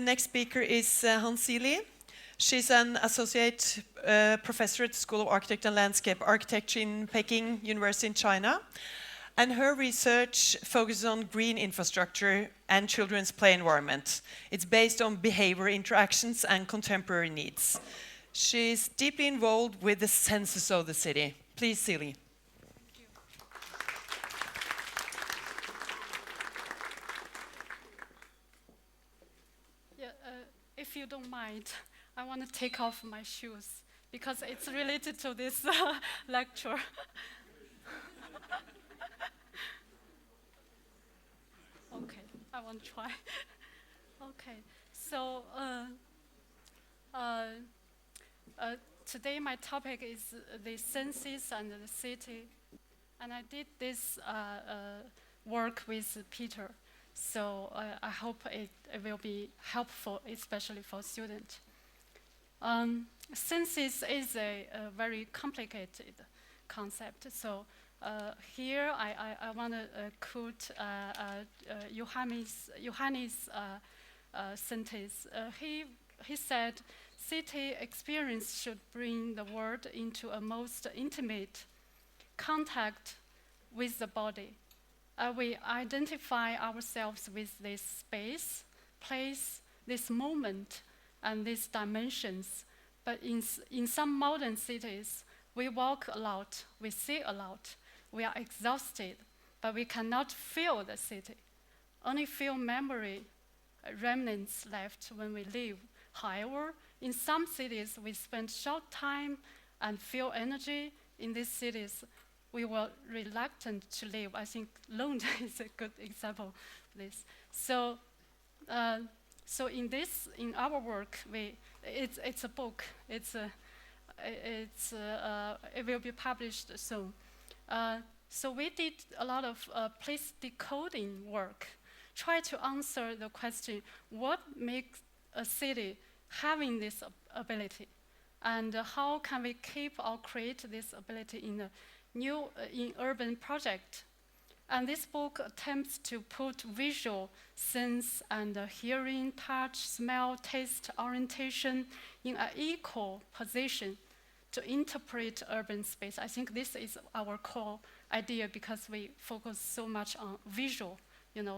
the next speaker is Xili. She's an associate professor at the School of Architecture and Landscape Architecture in Peking University in China. And her research focuses on green infrastructure and children's play environment. It's based on behavior interactions and contemporary needs. She's deeply involved with the census of the city. Please, Xili. If you don't mind, I want to take off my shoes because it's related to this lecture. Okay, I want to try. Okay, so today my topic is the census and the city, and I did this work with Peter. So I hope it will be helpful, especially for students. Census is a very complicated concept. So here I want to quote Johannes' sentence. He said, "City experience should bring the world into a most intimate contact with the body. We identify ourselves with this space, place, this moment, and these dimensions. But in some modern cities, we walk a lot, we see a lot, we are exhausted, but we cannot feel the city. Only feel memory remnants left when we leave. However, in some cities, we spend short time and feel energy. In these cities, we were reluctant to live." I think Lund is a good example of this. So, in our work, it's a book. It will be published soon. So we did a lot of place decoding work, try to answer the question: what makes a city having this ability, and how can we keep or create this ability in a new in urban project? And this book attempts to put visual sense and hearing, touch, smell, taste, orientation in an equal position to interpret urban space. I think this is our core idea because we focus so much on visual,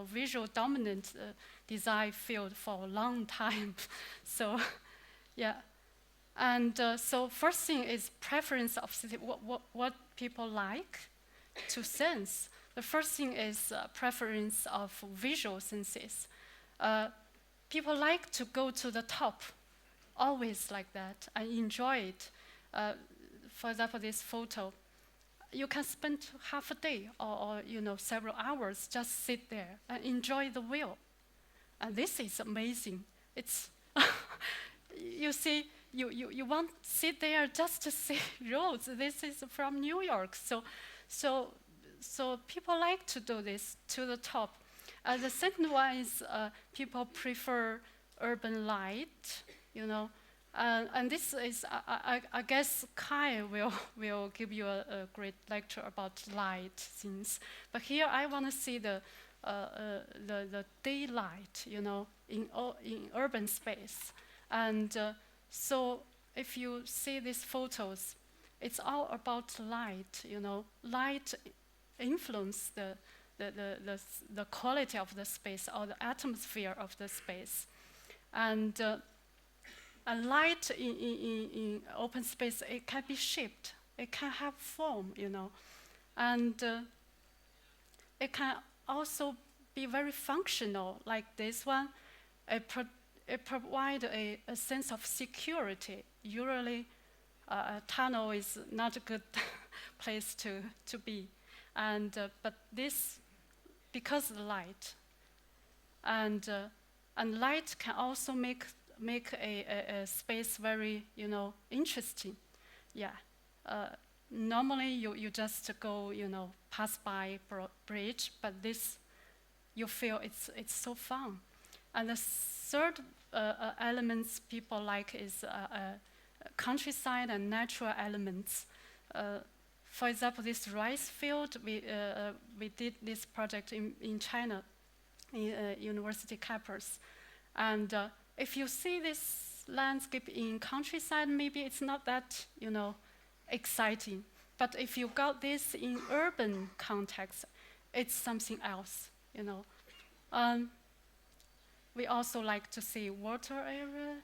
visual dominant design field for a long time. So, yeah. And so first thing is preference of city, what people like to sense. The first thing is preference of visual senses. People like to go to the top, always like that, and enjoy it. For example, this photo, you can spend half a day or several hours just sit there and enjoy the view. And this is amazing. It's, you see, you want to sit there just to see roads. This is from New York. So people like to do this to the top. The second one is people prefer urban light, and this is, I guess Kai will give you a great lecture about light things. But here I want to see the daylight, in urban space. And so if you see these photos, it's all about light, Light influence the quality of the space or the atmosphere of the space. And light in open space, it can be shaped. It can have form, And it can also be very functional, like this one. It provides a sense of security. Usually, a tunnel is not a good place to be. And but this, because of the light, and light can also make a space very interesting. Yeah. Normally you just go pass by bridge, but this you feel it's so fun. And the third elements people like is countryside and natural elements. For example, this rice field, we did this project in China, in university campus. And if you see this landscape in countryside, maybe it's not that, exciting. But if you got this in urban context, it's something else, We also like to see water area.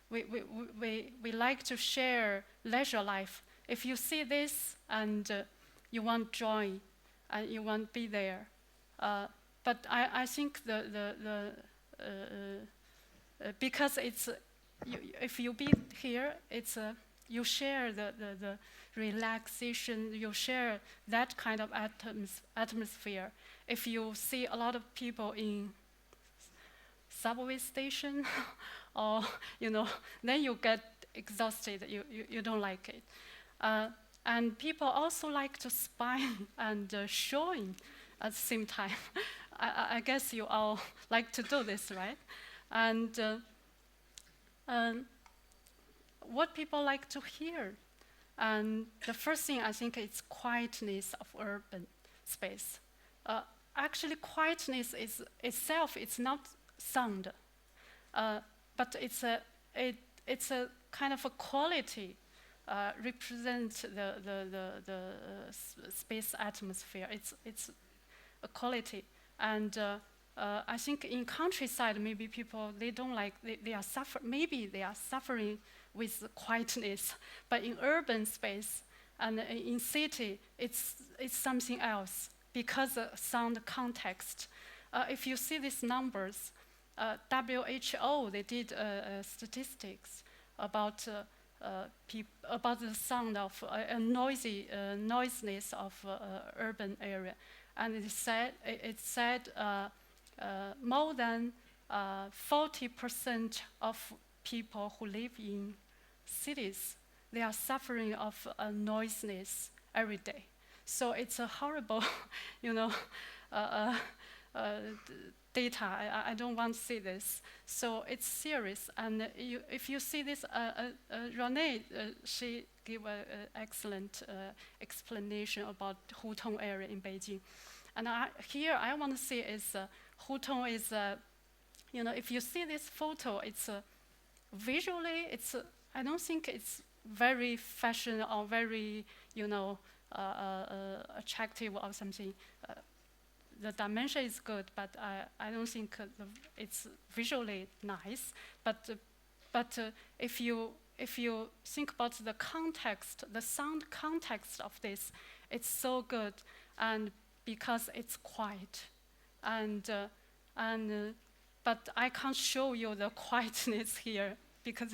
We like to share leisure life. If you see this and you want joy and you want to be there, but I think because it's if you be here, it's you share the relaxation, you share that kind of atmosphere. If you see a lot of people in subway station or then you get exhausted, you don't like it. And people also like to spy and showing at the same time. I guess you all like to do this, right? And what people like to hear. And the first thing I think is quietness of urban space. Actually, quietness is itself, it's not sound, but it's a kind of a quality represents the space atmosphere. It's a quality, and I think in countryside maybe people they don't like they are maybe they are suffering with quietness, but in urban space and in city it's something else because of sound context. If you see these numbers, WHO they did statistics about the sound of noisiness of urban area, and it said more than 40% of people who live in cities they are suffering of noisiness every day. So it's a horrible, data. I don't want to see this. So it's serious. And if you see this, Renee, she gave an excellent explanation about Hutong area in Beijing. And here I want to say is Hutong is, if you see this photo, it's visually, I don't think it's very fashion or very, attractive or something. The dimension is good, but I don't think it's visually nice. But if you think about the context, the sound context of this, it's so good, and because it's quiet, but I can't show you the quietness here because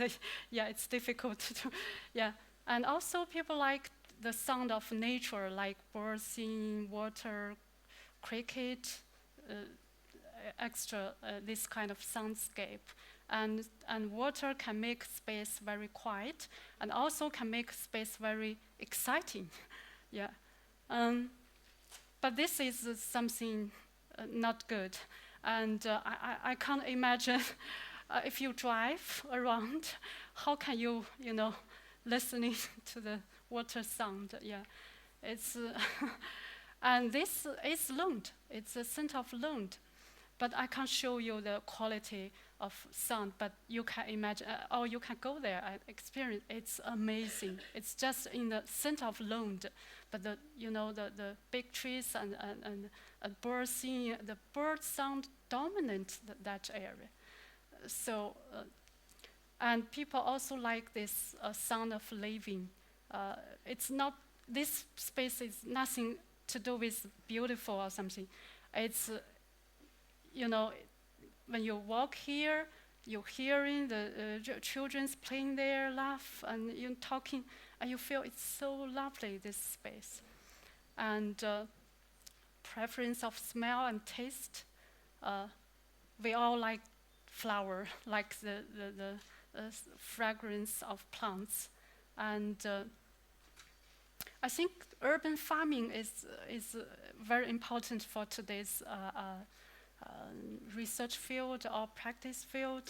it's difficult to and also people like the sound of nature, like birds singing, water, cricket, extra this kind of soundscape, and water can make space very quiet, and also can make space very exciting, but this is something not good, and I can't imagine if you drive around, how can you listening to the water sound? It's. And this is Lund. It's a center of Lund. But I can't show you the quality of sound, but you can imagine, or you can go there and experience. It's amazing. It's just in the center of Lund. But the big trees and birds singing, the bird sound dominant that area. So, and people also like this sound of living. It's not, this space is nothing to do with beautiful or something. It's, when you walk here, you're hearing the children's playing there, laugh, and you're talking, and you feel it's so lovely, this space. And preference of smell and taste, we all like flower, like the fragrance of plants. And I think urban farming is very important for today's research field or practice field,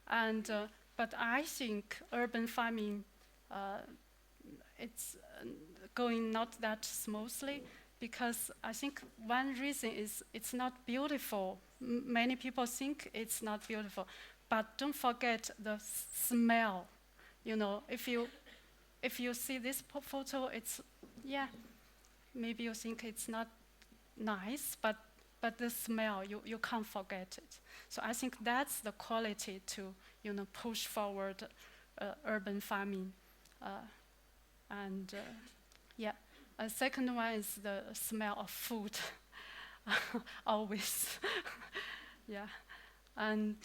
And but I think urban farming it's going not that smoothly because I think one reason is it's not beautiful. Many people think it's not beautiful, but don't forget the smell. You know, if you see this photo, it's, yeah, maybe you think it's not nice, but the smell, you can't forget it. So I think that's the quality to, you know, push forward urban farming. And yeah, a second one is the smell of food, always. Yeah, and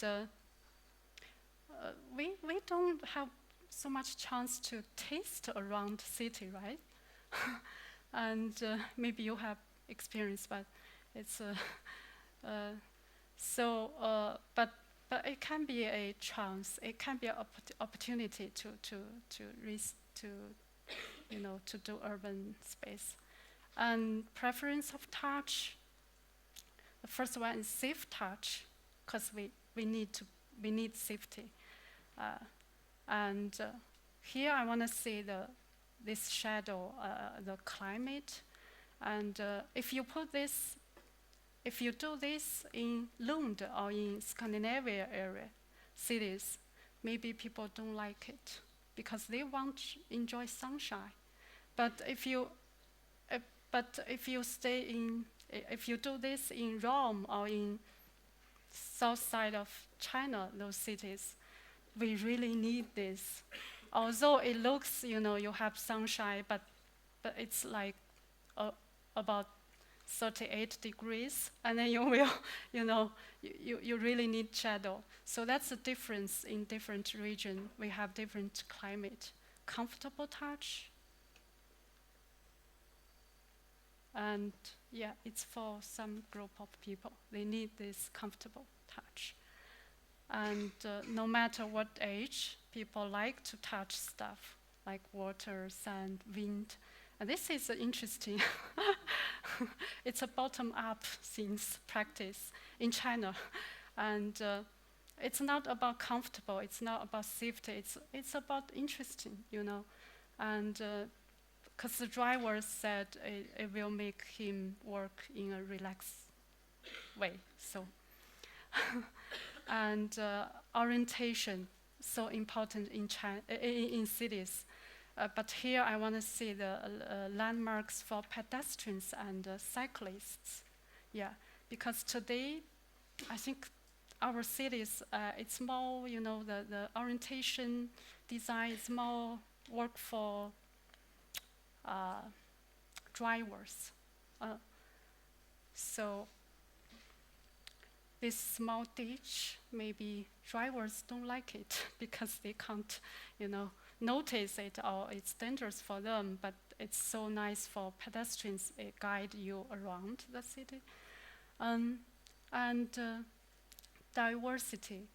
we don't have so much chance to taste around city, right? And maybe you have experience, but it's but it can be a chance. It can be an opportunity to you know, to do urban space. And preference of touch. The first one is safe touch, because we need safety. And here I want to see this shadow, the climate. And if you do this in Lund or in Scandinavia area cities, maybe people don't like it because they want to enjoy sunshine. But if you if you do this in Rome or in south side of China, those cities, we really need this. Although it looks, you know, you have sunshine, but it's like about 38 degrees, and then you will, you know, you really need shadow. So that's the difference in different region. We have different climate. Comfortable touch. And yeah, it's for some group of people. They need this comfortable touch. And no matter what age, people like to touch stuff like water, sand, wind. And this is interesting. It's a bottom-up things practice in China. And it's not about comfortable, it's not about safety, it's about interesting, you know. And because the driver said it will make him work in a relaxed way, so. And orientation, so important in cities. But here I want to see the landmarks for pedestrians and cyclists. Yeah, because today, I think our cities, it's more, you know, the orientation design is more work for drivers. So this small ditch, maybe drivers don't like it because they can't, you know, notice it or it's dangerous for them, but it's so nice for pedestrians. It guide you around the city. And diversity.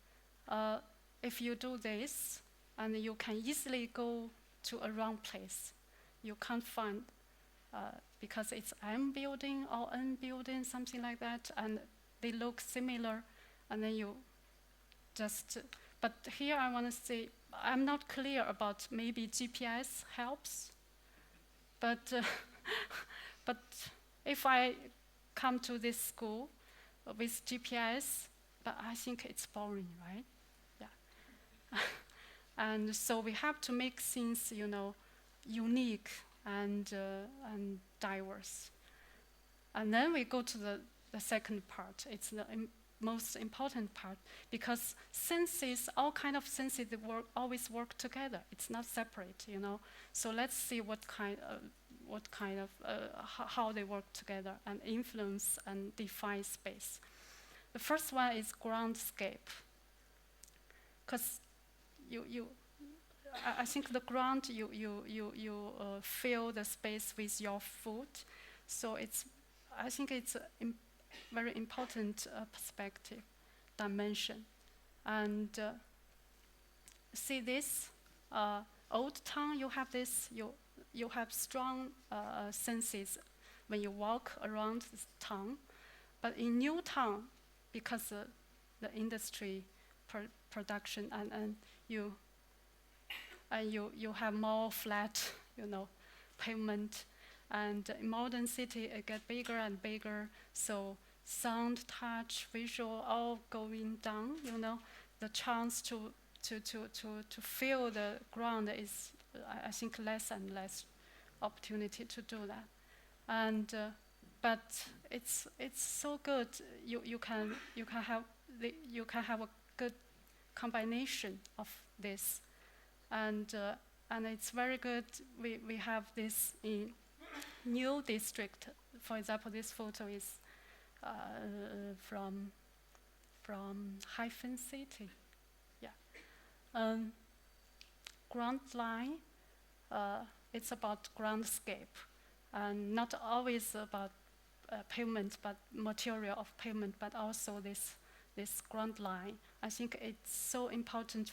If you do this, and you can easily go to a wrong place. You can't find, because it's M building or N building, something like that, and they look similar, and then you just, but here I want to say, I'm not clear about maybe GPS helps, but but if I come to this school with GPS, but I think it's boring, right? Yeah. And so we have to make things, you know, unique and diverse. And then we go to the second part. It's the most important part, because senses, all kind of senses, they always work together. It's not separate, you know. So let's see what kind of how they work together and influence and define space. The first one is groundscape, because I think the ground you fill the space with your foot, so I think it's very important perspective, dimension. And see this, old town, you have this, you have strong senses when you walk around this town. But in new town, because the industry production and you have more flat, you know, pavement, And in modern city, it get bigger and bigger. So sound, touch, visual, all going down. The chance to feel the ground is, I think, less and less opportunity to do that. And but it's so good. You can have a good combination of this, and it's very good. We have this in new district. For example, this photo is from Hyphen City. Yeah. Ground line. It's about groundscape, and not always about pavement, but material of pavement, but also this ground line. I think it's so important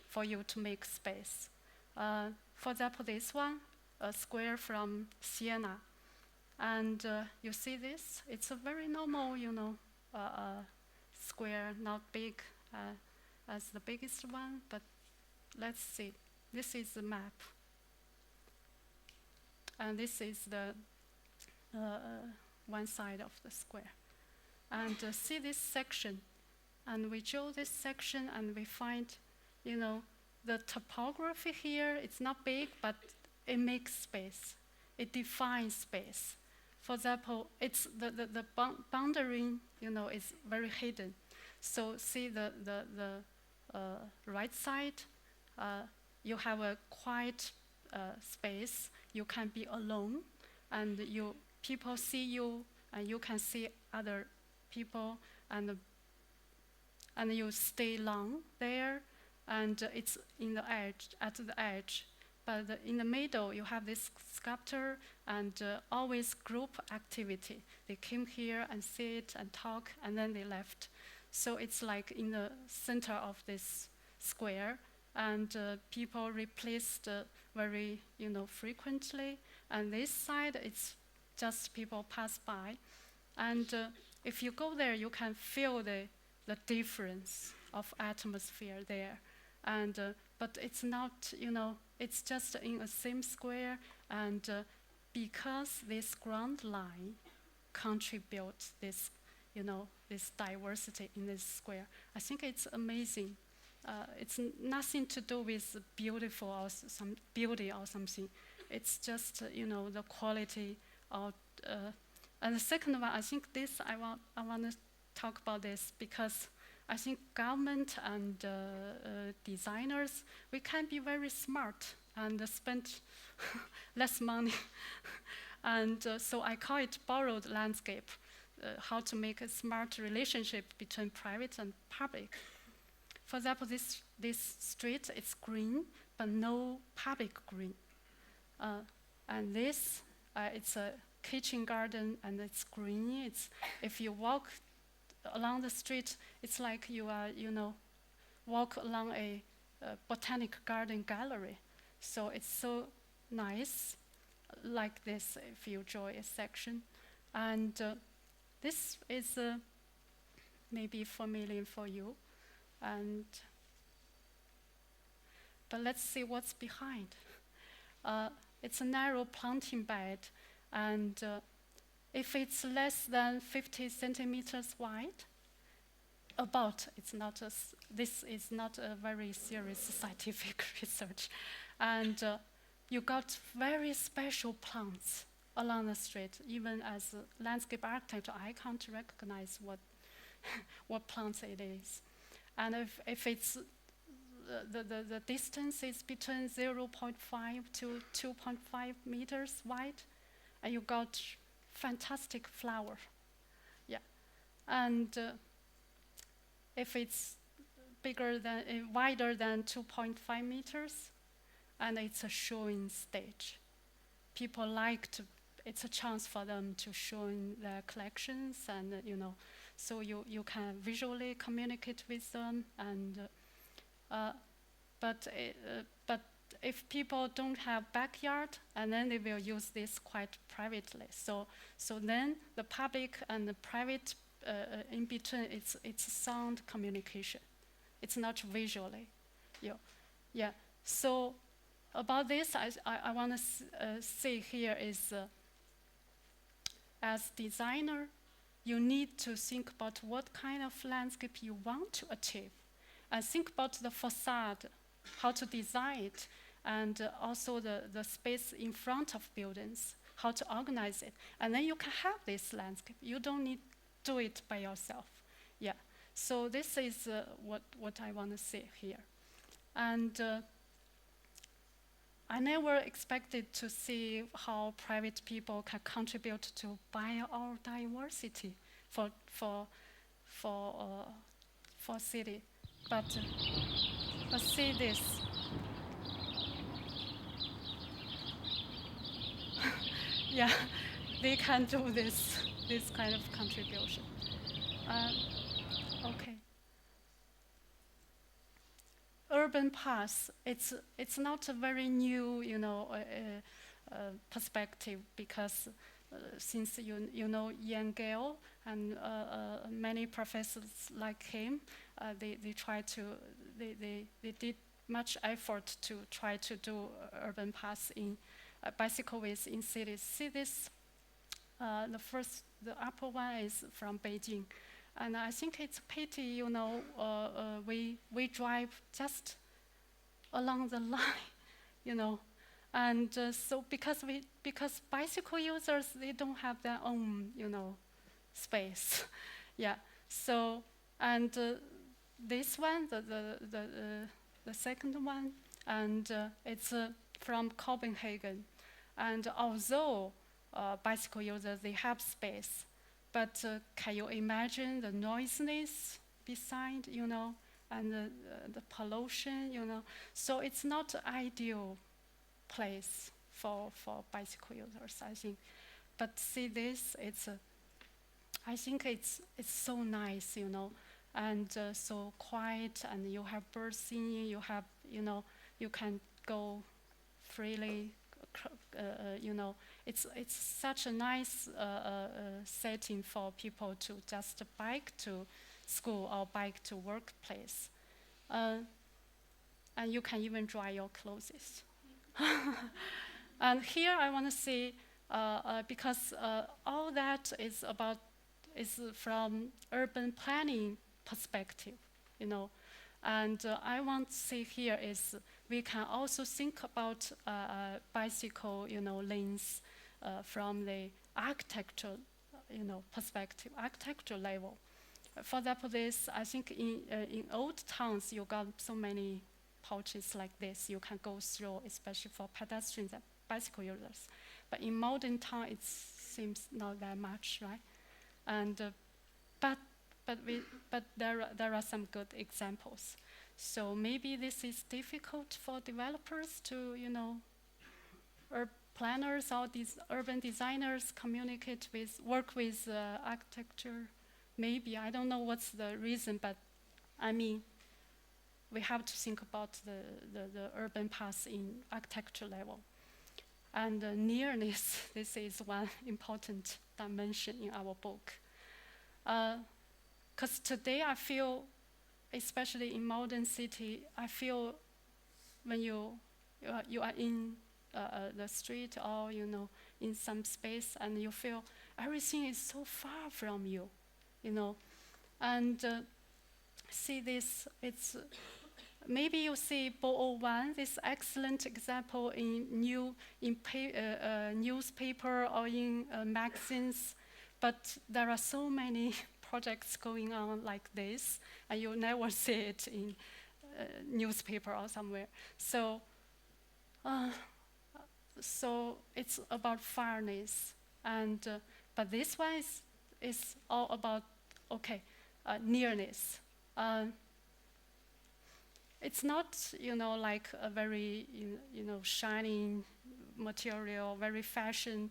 for you to make space. For example, this one, a square from Siena, and you see this. It's a very normal, square, not big as the biggest one, but let's see. This is the map. And this is the one side of the square. And see this section. And we draw this section and we find, the topography here, it's not big, but it makes space. It defines space. For example, it's the boundary, is very hidden. So see the right side, you have a quiet space. You can be alone, and people see you, and you can see other people, and you stay long there, and it's at the edge. But in the middle, you have this sculptor, and always group activity. They came here and sit and talk, and then they left. So it's like in the center of this square, and people replaced very, frequently. And this side, it's just people pass by. And if you go there, you can feel the difference of atmosphere there. And but it's not, it's just in a same square. And because this ground line contributes this, this diversity in this square, I think it's amazing. It's nothing to do with beautiful or some beauty or something. It's just the quality of. And the second one, I think this I want to talk about this because I think government and designers, we can be very smart and spend less money. And so I call it borrowed landscape. How to make a smart relationship between private and public. For example, this street is green, but no public green. And this, it's a kitchen garden, and it's green. If you walk along the street, it's like you are, walk along a botanic garden gallery. So it's so nice, like this, if you draw a section. And this is maybe familiar for you. But let's see what's behind. It's a narrow planting bed, and if it's less than 50 centimeters wide, this is not a very serious scientific research, and you got very special plants along the street. Even as a landscape architect, I can't recognize what plants it is. And if it's the distance is between 0.5 to 2.5 meters wide, and you got fantastic flower. Yeah. And if it's wider than 2.5 meters, and it's a showing stage. People it's a chance for them to show in their collections, and so you can visually communicate with them. And but if people don't have backyard, and then they will use this quite privately. So then the public and the private in between, it's sound communication. It's not visually. Yeah. So about this, I want to say here is as designer, you need to think about what kind of landscape you want to achieve, and think about the facade, how to design it, and also the space in front of buildings, how to organize it. And then you can have this landscape. You don't need to do it by yourself. Yeah. So this is what I want to say here. And I never expected to see how private people can contribute to biodiversity for city. But see this. Yeah, they can do this kind of contribution. Okay. Urban path, it's not a very new, perspective, because since you know Ian Gale and many professors like him, they did much effort to try to do urban paths in bicycleways in cities. See this? The upper one is from Beijing. And I think it's a pity, we drive just along the line, and so because bicycle users, they don't have their own, space, yeah. So and this one, the second one, and it's from Copenhagen, and although bicycle users, they have space. But can you imagine the noisiness beside, and the pollution, So it's not an ideal place for bicycle users, I think. But see this, I think it's so nice, and so quiet, and you have birds singing, you have, you can go freely, It's such a nice setting for people to just bike to school or bike to workplace. And you can even dry your clothes. And here I want to say, because all that is from urban planning perspective, And I want to say here is we can also think about bicycle, lanes from the architectural, perspective, architectural level. For example, this, I think in old towns, you got so many pouches like this you can go through, especially for pedestrians and bicycle users. But in modern town, it seems not that much, right? And but there are some good examples. So maybe this is difficult for developers to, planners or these urban designers work with architecture. Maybe, I don't know what's the reason, but I mean, we have to think about the urban path in architecture level. And nearness, this is one important dimension in our book. Because today I feel, especially in modern city, I feel when you are in the street or in some space, and you feel everything is so far from you, And see this, it's maybe you see Bo01, this excellent example in newspaper or in magazines, but there are so many projects going on like this, and you never see it in newspaper or somewhere. So it's about fairness, and but this one is all about nearness. It's not like a very shining material, very fashion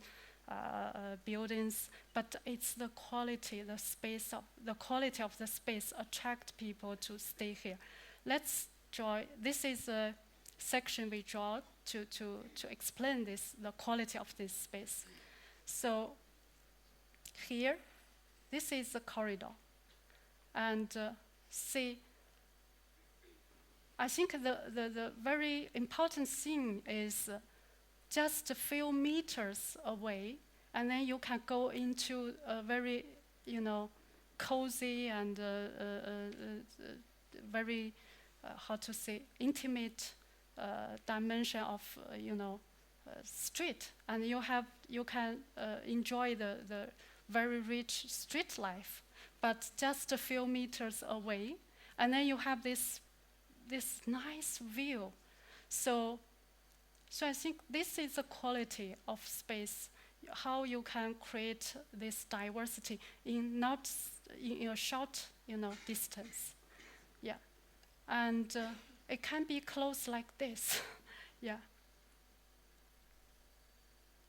buildings, but it's the quality, the quality of the space attract people to stay here. Let's draw. This is a section we draw to explain the quality of this space. So here, this is the corridor, and see. I think the very important thing is just a few meters away, and then you can go into a very, cozy and very, how to say, intimate dimension of, street, and you can enjoy the very rich street life, but just a few meters away, and then you have this nice view. So I think this is the quality of space, how you can create this diversity in a short, distance. Yeah, and it can be close like this. Yeah,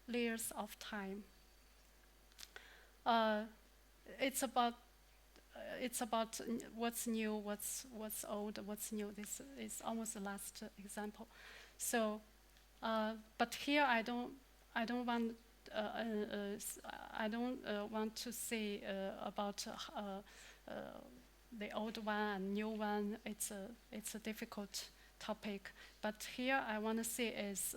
layers of time. It's about what's new, what's old, what's new. This is almost the last example. So, but here I don't want to say about the old one and new one. It's a difficult topic. But here I want to say is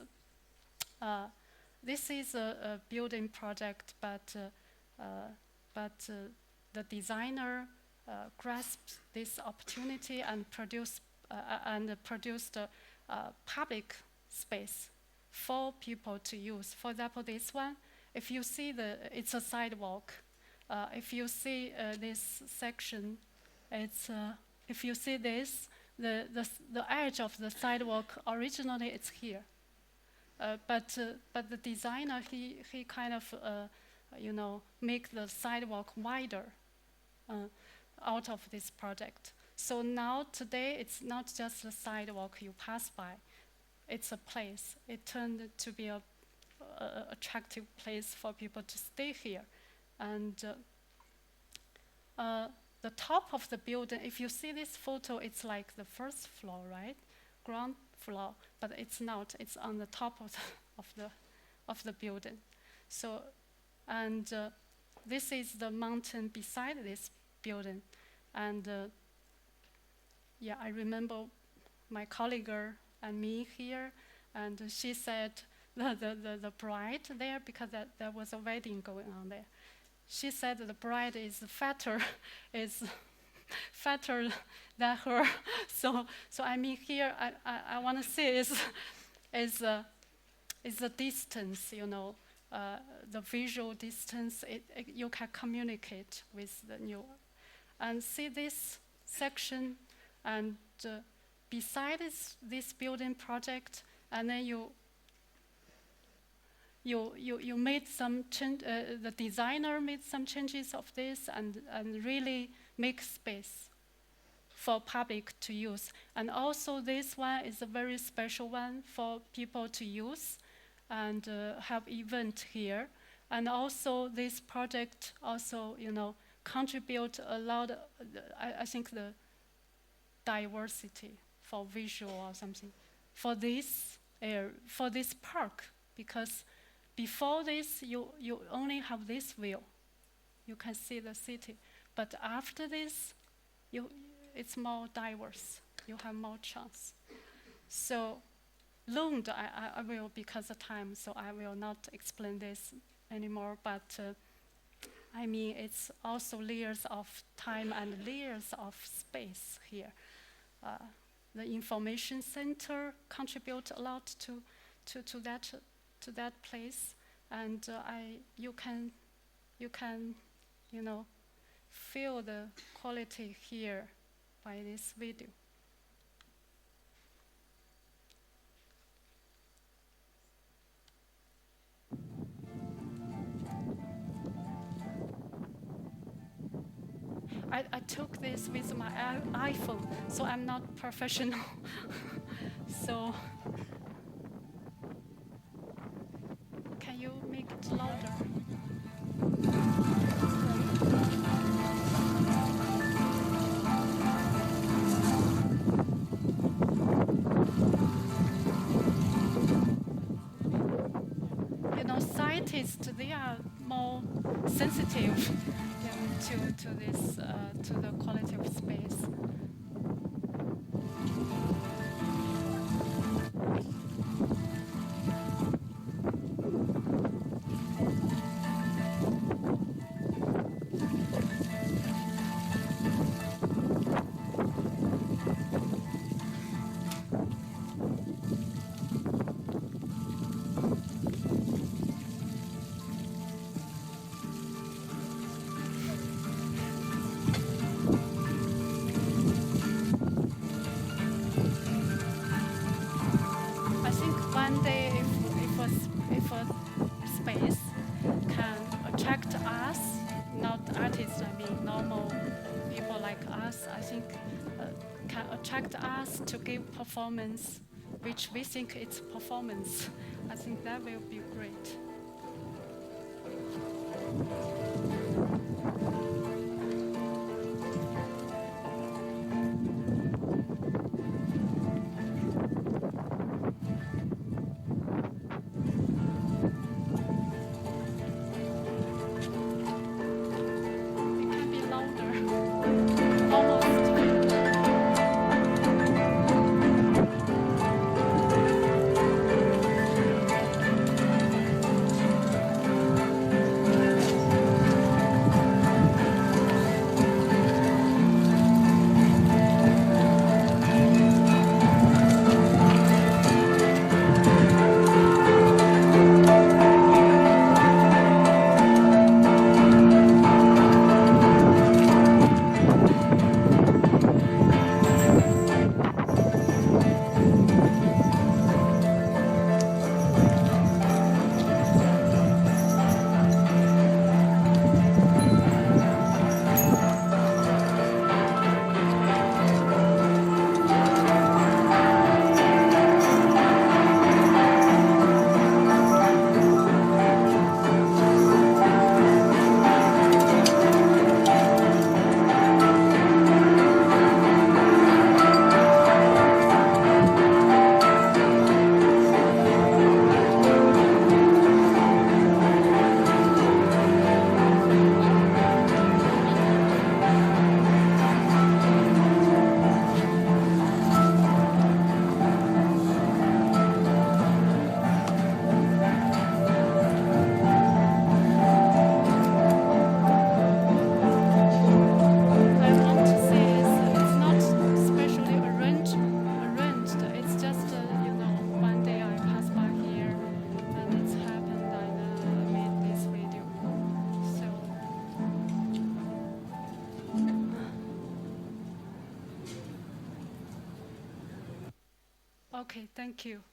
this is a building project, but the designer grasped this opportunity and produced a public space for people to use. For example, this one, if you see it's a sidewalk. If you see this section, if you see this, the edge of the sidewalk originally it's here, but the designer he kind of make the sidewalk wider out of this project. So now today it's not just a sidewalk you pass by, it's a place. It turned to be a attractive place for people to stay here. And the top of the building, if you see this photo, it's like the first floor, right? Ground floor, but it's not. It's on the top of the building. So, and this is the mountain beside this building. And yeah, I remember my colleague and me here, and she said the bride there, because there was a wedding going on there. She said the bride is fatter than her. So I mean here I want to say is the distance, the visual distance. You can communicate with the new, and see this section, and beside this building project, and then you made some change. The designer made some changes of this, and really make space for public to use. And also this one is a very special one for people to use and have event here. And also this project also contribute a lot. I think the diversity for visual or something for this park, because before this you only have this view, you can see the city, but after this it's more diverse, you have more chance. So Lund, I will, because of time, so I will not explain this anymore, but I mean it's also layers of time and layers of space here. The information center contribute a lot to that place, and you can feel the quality here by this video. I took this with my iPhone, so I'm not professional. So can you make it louder? Scientists, they are more sensitive to this, to the quality of space. attract us to give performance, which we think it's performance. I think that will be great. It can be louder. Almost. I want to say is it's not specially arranged. It's just one day I passed by here and it's happened and I made this video. So okay, thank you.